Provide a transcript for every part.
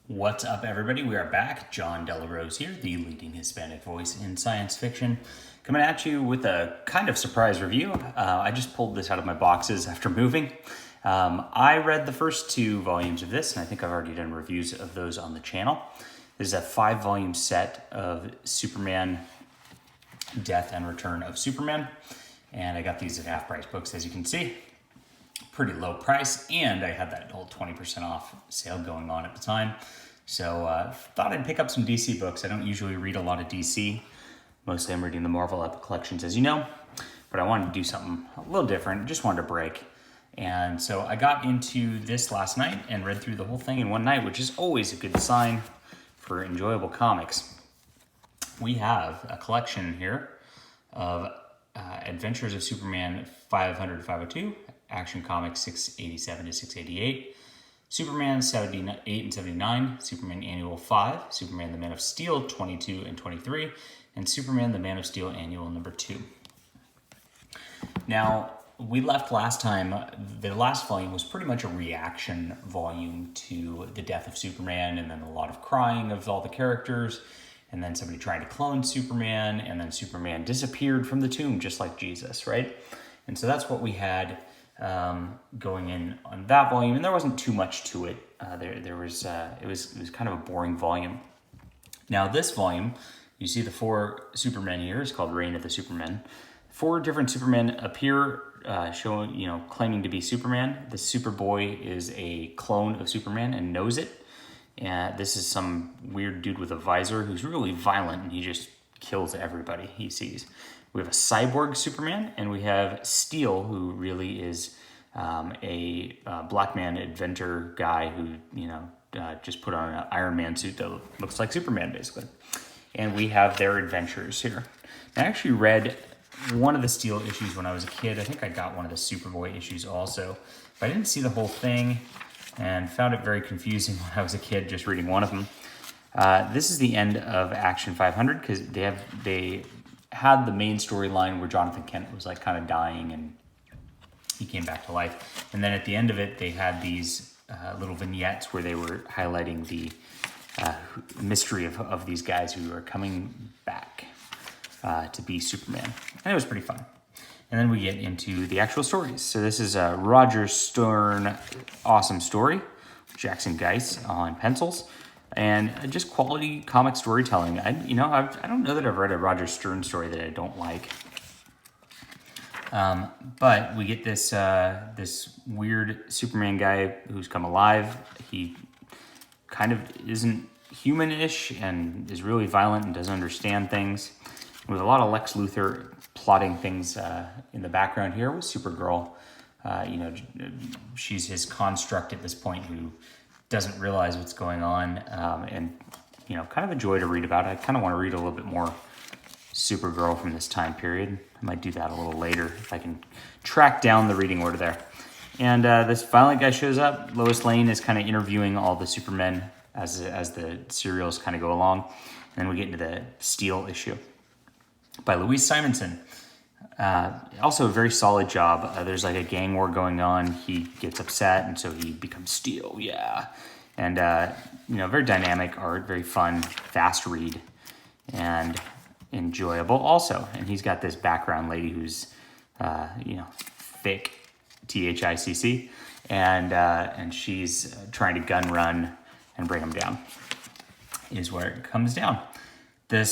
What's up, everybody? We are back. John Delarose here, the leading Hispanic voice in science fiction, coming at you with a kind of surprise review. I just pulled this out of my boxes after moving. I read the first 2 volumes of this, and I think I've already done reviews of those on the channel. This is a 5-volume set of Superman, Death and Return of Superman, and I got these at Half Price Books, as you can see. Pretty low price, and I had that whole 20% off sale going on at the time. So thought I'd pick up some DC books. I don't usually read a lot of DC. Mostly I'm reading the Marvel Epic Collections, as you know. But I wanted to do something a little different. Just wanted to break. And so I got into this last night and read through the whole thing in one night, which is always a good sign for enjoyable comics. We have a collection here of Adventures of Superman 500-502, Action Comics 687 to 688, Superman 78 and 79, Superman Annual 5, Superman the Man of Steel 22 and 23, and Superman the Man of Steel Annual number 2. Now, we left last time, the last volume was pretty much a reaction volume to the death of Superman, and then a lot of crying of all the characters, and then somebody trying to clone Superman, and then Superman disappeared from the tomb just like Jesus, right? And so that's what we had going in on that volume, and there wasn't too much to it. It was kind of a boring volume. Now this volume, you see the 4 Supermen here. It's called Reign of the Supermen. 4 different Supermen appear, claiming to be Superman. The Superboy is a clone of Superman and knows it. And this is some weird dude with a visor who's really violent, and he just kills everybody he sees. We have a cyborg Superman, and we have Steel, who really is a black man inventor guy who, just put on an Iron Man suit that looks like Superman, basically. And we have their adventures here. I actually read one of the Steel issues when I was a kid. I think I got one of the Superboy issues also, but I didn't see the whole thing and found it very confusing when I was a kid just reading one of them. This is the end of Action 500 because they had the main storyline where Jonathan Kent was like kind of dying and he came back to life. And then at the end of it, they had these little vignettes where they were highlighting the mystery of these guys who are coming back to be Superman. And it was pretty fun. And then we get into the actual stories. So this is a Roger Stern awesome story, Jackson Geiss on pencils. And just quality comic storytelling. I don't know that I've read a Roger Stern story that I don't like. But we get this weird Superman guy who's come alive. He kind of isn't human-ish and is really violent and doesn't understand things. With a lot of Lex Luthor plotting things in the background here with Supergirl. She's his construct at this point who doesn't realize what's going on, and kind of a joy to read about. I kind of want to read a little bit more Supergirl from this time period. I might do that a little later if I can track down the reading order there. And this violent guy shows up. Lois Lane is kind of interviewing all the Supermen as the serials kind of go along. And then we get into the Steel issue by Louise Simonson. Also a very solid job. There's like a gang war going on. He gets upset, and so he becomes Steel, yeah. And, very dynamic art, very fun, fast read, and enjoyable also. And he's got this background lady who's, thick, THICC, and she's trying to gun run and bring him down, is where it comes down.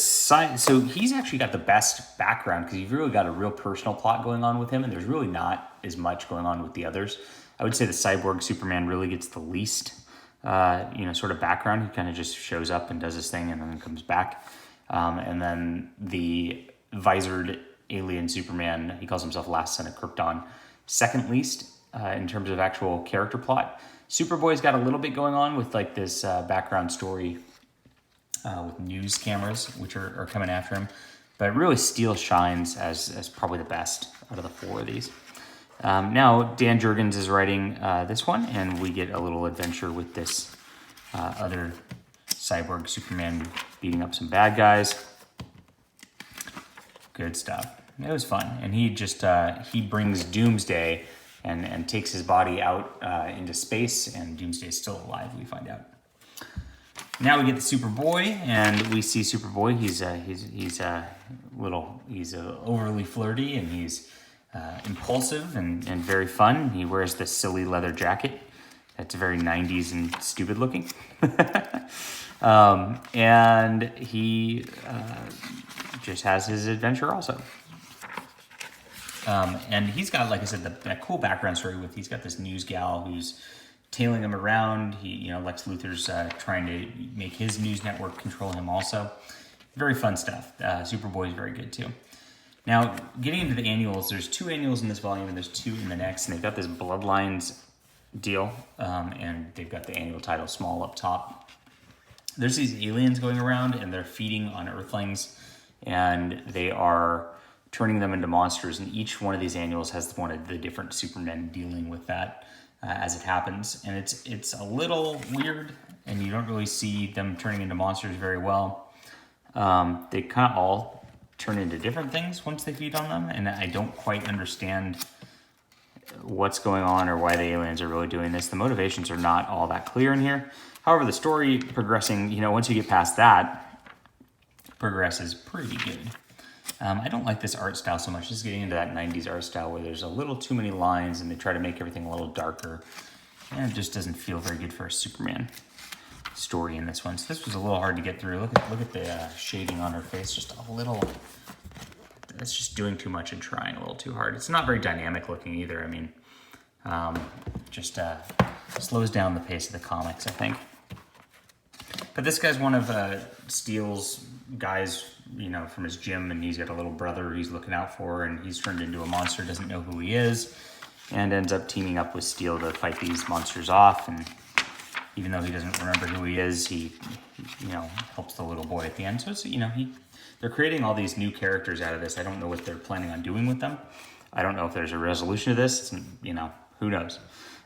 So he's actually got the best background because you've really got a real personal plot going on with him, and there's really not as much going on with the others. I would say the cyborg Superman really gets the least, sort of background. He kind of just shows up and does his thing and then comes back. And then the visored alien Superman, he calls himself Last Son of Krypton, second least in terms of actual character plot. Superboy's got a little bit going on with like this background story with news cameras, which are coming after him. But really Steel shines as probably the best out of the 4 of these. Now, Dan Jurgens is writing this one, and we get a little adventure with this other cyborg Superman beating up some bad guys. Good stuff. It was fun. And he just, he brings Doomsday and takes his body out into space, and Doomsday is still alive, we find out. Now we get the Superboy, and we see Superboy. He's overly flirty, and he's impulsive and very fun. He wears this silly leather jacket that's very 90s and stupid looking. And he just has his adventure also. And he's got, like I said, that cool background story with, he's got this news gal who's tailing him around. Lex Luthor's trying to make his news network control him also. Very fun stuff. Superboy is very good too. Now, getting into the annuals, there's 2 annuals in this volume and there's 2 in the next, and they've got this Bloodlines deal, and they've got the annual title small up top. There's these aliens going around and they're feeding on Earthlings, and they are turning them into monsters, and each one of these annuals has one of the different Supermen dealing with that as it happens. And it's a little weird, and you don't really see them turning into monsters very well. They kind of all turn into different things once they feed on them, and I don't quite understand what's going on or why the aliens are really doing this. The motivations are not all that clear in here. However, the story progressing, once you get past that, progresses pretty good. I don't like this art style so much. Just getting into that 90s art style where there's a little too many lines and they try to make everything a little darker. And it just doesn't feel very good for a Superman story in this one. So this was a little hard to get through. Look at the shading on her face. Just a little... It's just doing too much and trying a little too hard. It's not very dynamic looking either. I mean, just slows down the pace of the comics, I think. But this guy's one of Steele's guys, from his gym, and he's got a little brother he's looking out for, and he's turned into a monster, doesn't know who he is, and ends up teaming up with Steele to fight these monsters off. And even though he doesn't remember who he is, he helps the little boy at the end. So it's, they're creating all these new characters out of this. I don't know what they're planning on doing with them. I don't know if there's a resolution to this. Who knows?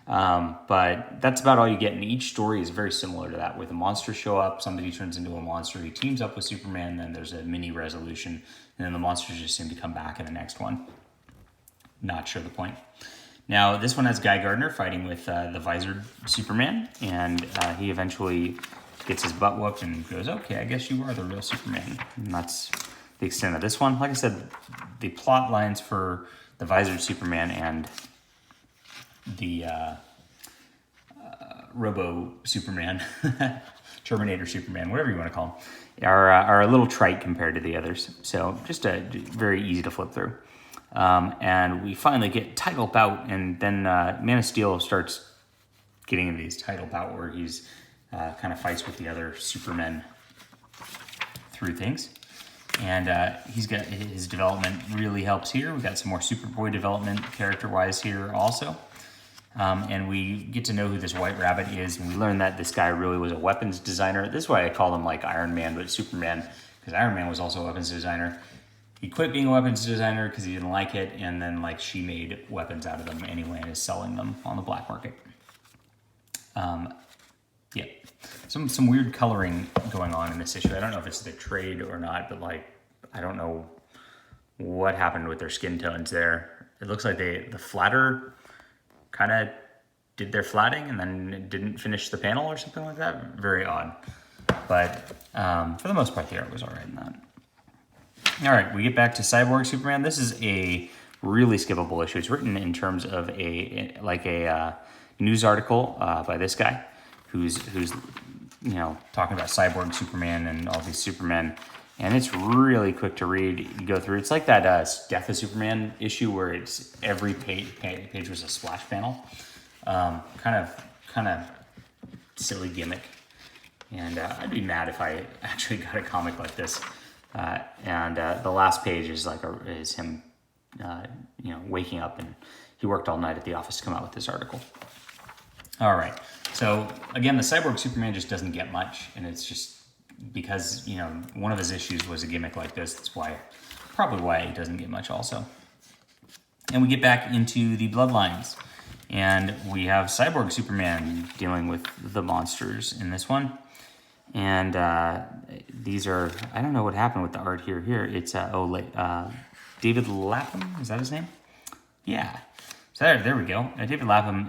But that's about all you get. And each story is very similar to that, where the monsters show up, somebody turns into a monster, he teams up with Superman, then there's a mini resolution, and then the monsters just seem to come back in the next one. Not sure the point. Now, this one has Guy Gardner fighting with the visored Superman, and he eventually gets his butt whooped and goes, okay, I guess you are the real Superman. And that's the extent of this one. Like I said, the plot lines for the visored Superman and the Robo Superman, Terminator Superman, whatever you want to call them, are a little trite compared to the others. So just very easy to flip through. And we finally get title bout, and then Man of Steel starts getting into these title bout where he's kind of fights with the other Supermen through things. And he's got his development really helps here. We've got some more Superboy development character-wise here also. And we get to know who this White Rabbit is, and we learn that this guy really was a weapons designer. This is why I call him like Iron Man, but Superman, because Iron Man was also a weapons designer. He quit being a weapons designer because he didn't like it, and then she made weapons out of them anyway and is selling them on the black market. Yeah, some weird coloring going on in this issue. I don't know if it's the trade or not, but I don't know what happened with their skin tones there. It looks like the flatter kind of did their flatting and then didn't finish the panel or something like that. Very odd. But for the most part, the art was all right in that. All right, we get back to Cyborg Superman. This is a really skippable issue. It's written in terms of a news article by this guy who's talking about Cyborg Superman and all these Supermen, and it's really quick to read. You go through. It's like that Death of Superman issue where it's every page was a splash panel. Kind of silly gimmick, and I'd be mad if I actually got a comic like this. And the last page is is him, waking up, and he worked all night at the office to come out with this article. All right. So again, the Cyborg Superman just doesn't get much, and it's just because one of his issues was a gimmick like this. That's probably why he doesn't get much also. And we get back into the Bloodlines, and we have Cyborg Superman dealing with the monsters in this one. And these are, I don't know what happened with the art here. It's David Lapham, is that his name? Yeah. So there we go. David Lapham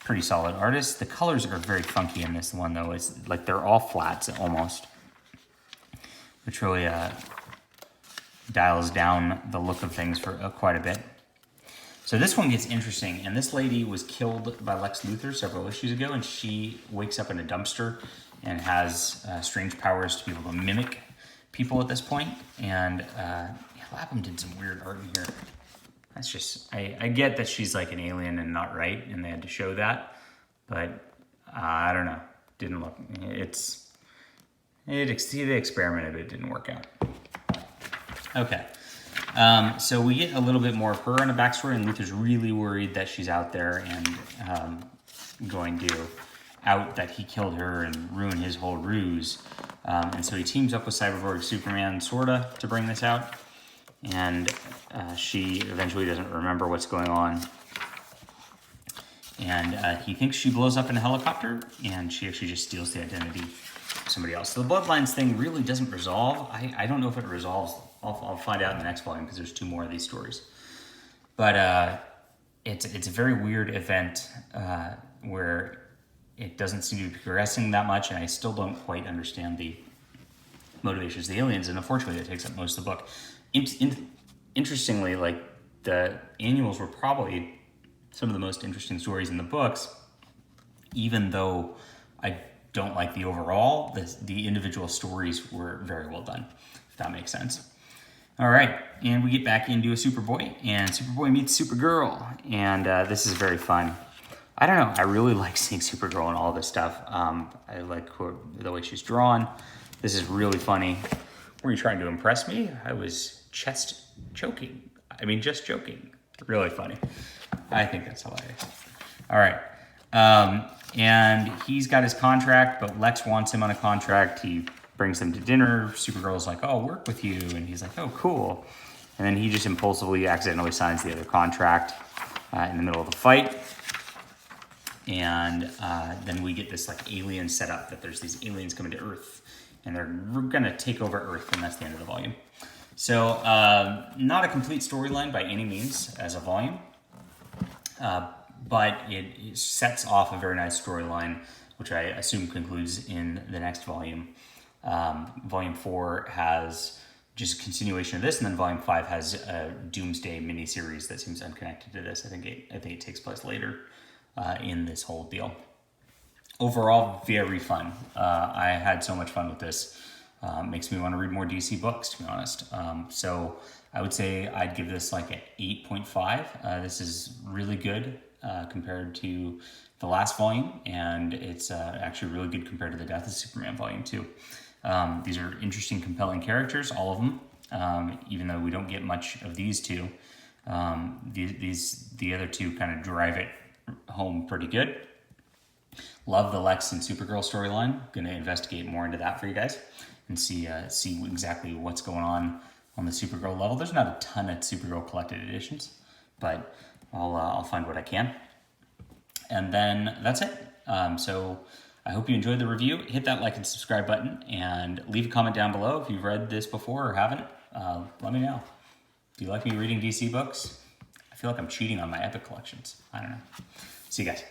pretty solid artist. The colors are very funky in this one, though. It's like they're all flats almost, which really dials down the look of things for quite a bit. So this one gets interesting, and this lady was killed by Lex Luthor several issues ago, and she wakes up in a dumpster and has strange powers to be able to mimic people at this point. And Lapham did some weird art in here. That's just, I get that she's like an alien and not right, and they had to show that, but I don't know. Didn't look, they experimented, but it didn't work out. Okay. So we get a little bit more of her in a backstory, and Luthor's really worried that she's out there and going to out that he killed her and ruin his whole ruse. And so he teams up with Cyborg Superman, sorta, to bring this out. And she eventually doesn't remember what's going on. And he thinks she blows up in a helicopter, and she actually just steals the identity of somebody else. So the Bloodlines thing really doesn't resolve. I don't know if it resolves. I'll find out in the next volume because there's 2 more of these stories. But it's a very weird event where it doesn't seem to be progressing that much, and I still don't quite understand the motivations of the aliens, and unfortunately it takes up most of the book. Interestingly, like, the annuals were probably some of the most interesting stories in the books, even though I don't like the overall, the individual stories were very well done, if that makes sense. All right, and we get back into a Superboy, and Superboy meets Supergirl, and this is very fun. I don't know, I really like seeing Supergirl and all this stuff. I like the way she's drawn. This is really funny. Were you trying to impress me? I was just joking. Really funny. I think that's hilarious. All right, and he's got his contract, but Lex wants him on a contract. He brings them to dinner. Supergirl's like, oh, I'll work with you. And he's like, oh, cool. And then he just impulsively accidentally signs the other contract in the middle of the fight. And then we get this like alien setup that there's these aliens coming to Earth, and they're gonna take over Earth, and that's the end of the volume. So not a complete storyline by any means as a volume, but it sets off a very nice storyline, which I assume concludes in the next volume. Volume 4 has just a continuation of this, and then Volume 5 has a Doomsday miniseries that seems unconnected to this. I think it takes place later in this whole deal. Overall, very fun. I had so much fun with this. Makes me want to read more DC books, to be honest. So I would say I'd give this like an 8.5. This is really good compared to the last volume, and it's actually really good compared to the Death of Superman volume 2. These are interesting, compelling characters, all of them, even though we don't get much of these two. The other two kind of drive it home pretty good. Love the Lex and Supergirl storyline. Going to investigate more into that for you guys and see exactly what's going on the Supergirl level. There's not a ton of Supergirl collected editions, but I'll find what I can. And then that's it. So I hope you enjoyed the review. Hit that like and subscribe button, and leave a comment down below if you've read this before or haven't. Let me know. Do you like me reading DC books? I feel like I'm cheating on my Epic collections. I don't know. See you guys.